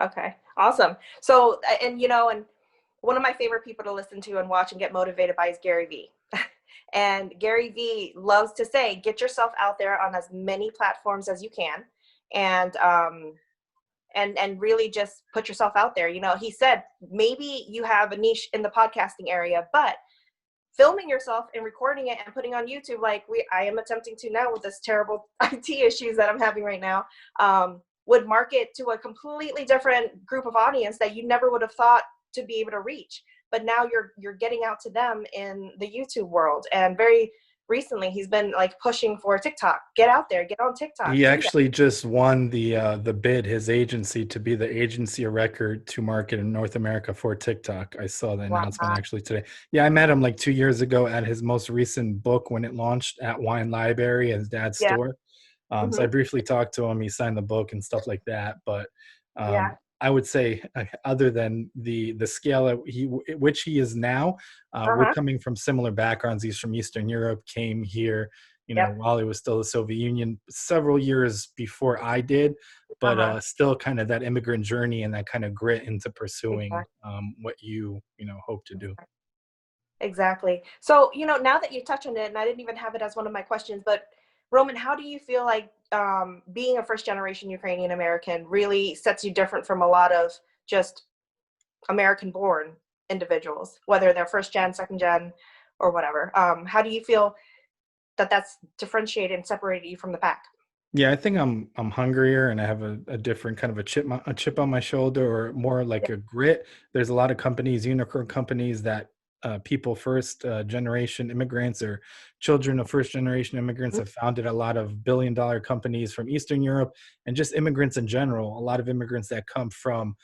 Okay, awesome. So, and and one of my favorite people to listen to and watch and get motivated by is Gary Vee. And Gary Vee loves to say, get yourself out there on as many platforms as you can, and really just put yourself out there. He said maybe you have a niche in the podcasting area, but filming yourself and recording it and putting on YouTube, like I am attempting to now with this terrible IT issues that I'm having right now, would market to a completely different group of audience that you never would have thought to be able to reach. But now you're getting out to them in the YouTube world. And very recently, he's been like pushing for TikTok. Get out there, get on TikTok, He do that. actually just won the bid, his agency, to be the agency of record to market in North America for TikTok. I saw the Wow. announcement actually today. Yeah, I met him like 2 years ago at his most recent book when it launched at Wine Library, his dad's Yeah. store. So I Hmm. briefly talked to him. He signed the book and stuff like that. But Yeah. I would say, other than the scale at which he is now, we're Uh-huh. coming from similar backgrounds. He's from Eastern Europe, came here, Yep. while it was still the Soviet Union, several years before I did, but Uh-huh. still kind of that immigrant journey and that kind of grit into pursuing Exactly. what you hope to do. Exactly. So, now that you touch on it, and I didn't even have it as one of my questions, but Roman, how do you feel like being a first generation Ukrainian American really sets you different from a lot of just American born individuals, whether they're first gen, second gen, or whatever? How do you feel that that's differentiated and separated you from the pack? Yeah, I think I'm hungrier and I have a different kind of a chip on my shoulder, or more like Yeah. a grit. There's a lot of companies, unicorn companies, that people first generation immigrants or children of first generation immigrants have founded a lot of billion-dollar companies from Eastern Europe, and just immigrants in general. A lot of immigrants that come from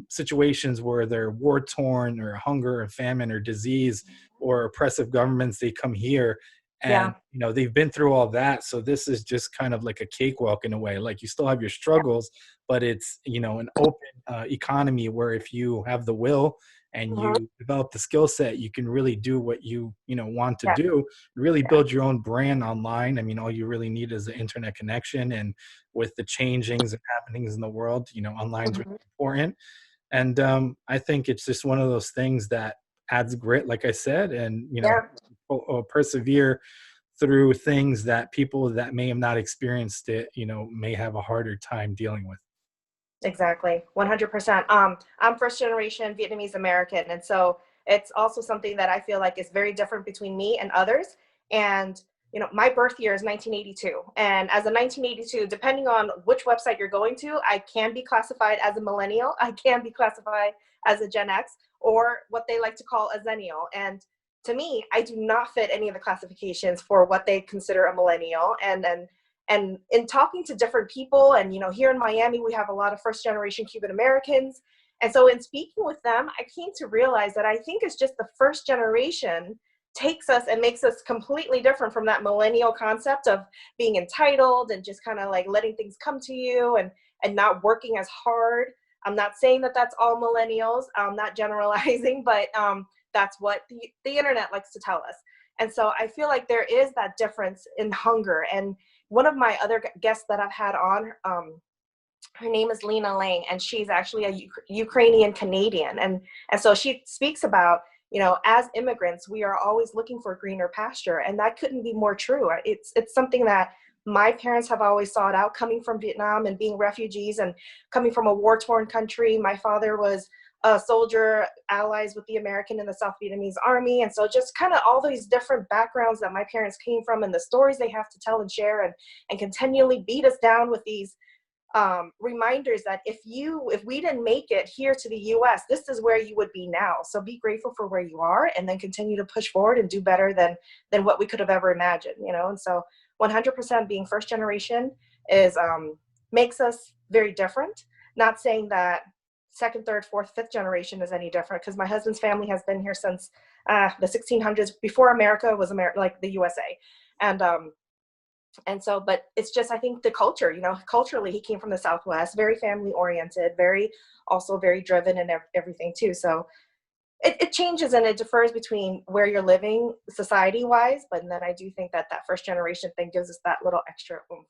situations where they're war torn, or hunger and famine or disease or oppressive governments. They come here, and Yeah. they've been through all that, so this is just kind of like a cakewalk in a way. Like, you still have your struggles, but it's an open economy, where if you have the will and Hmm. you develop the skill set, you can really do what you want to Yeah. do, really Yeah. build your own brand online. I mean, all you really need is the internet connection, and with the changings and happenings in the world, online is really Hmm. important. And I think it's just one of those things that adds grit, like I said, and Yeah. persevere through things that people that may have not experienced it, may have a harder time dealing with. Exactly, 100%. I'm first generation Vietnamese American, and so it's also something that I feel like is very different between me and others. And my birth year is 1982, and as a 1982, depending on which website you're going to, I can be classified as a millennial, I can be classified as a Gen X, or what they like to call a Zennial. And to me, I do not fit any of the classifications for what they consider a millennial. And in talking to different people, and here in Miami we have a lot of first generation Cuban Americans, and so in speaking with them I came to realize that I think it's just the first generation takes us and makes us completely different from that millennial concept of being entitled and just kind of like letting things come to you, and not working as hard. I'm not saying that that's all millennials, I'm not generalizing, but that's what the internet likes to tell us. And so I feel like there is that difference in hunger. And one of my other guests that I've had on, her name is Lena Lang, and she's actually a Ukrainian Canadian, and so she speaks about, as immigrants we are always looking for greener pasture, and that couldn't be more true. It's something that my parents have always sought out, coming from Vietnam and being refugees and coming from a war-torn country. My father was a soldier, allies with the American and the South Vietnamese army, and so just kind of all these different backgrounds that my parents came from, and the stories they have to tell and share, and continually beat us down with these reminders that if we didn't make it here to the US, this is where you would be now. So be grateful for where you are, and then continue to push forward and do better than what we could have ever imagined. And so 100% being first generation is makes us very different. Not saying that second, third, fourth, fifth generation is any different, because my husband's family has been here since the 1600s, before America was America, like the USA. And so, but it's just, I think the culture, culturally he came from the Southwest, very family oriented, very, also very driven, and everything too. So it changes and it differs between where you're living society wise, but then I do think that that first generation thing gives us that little extra oomph.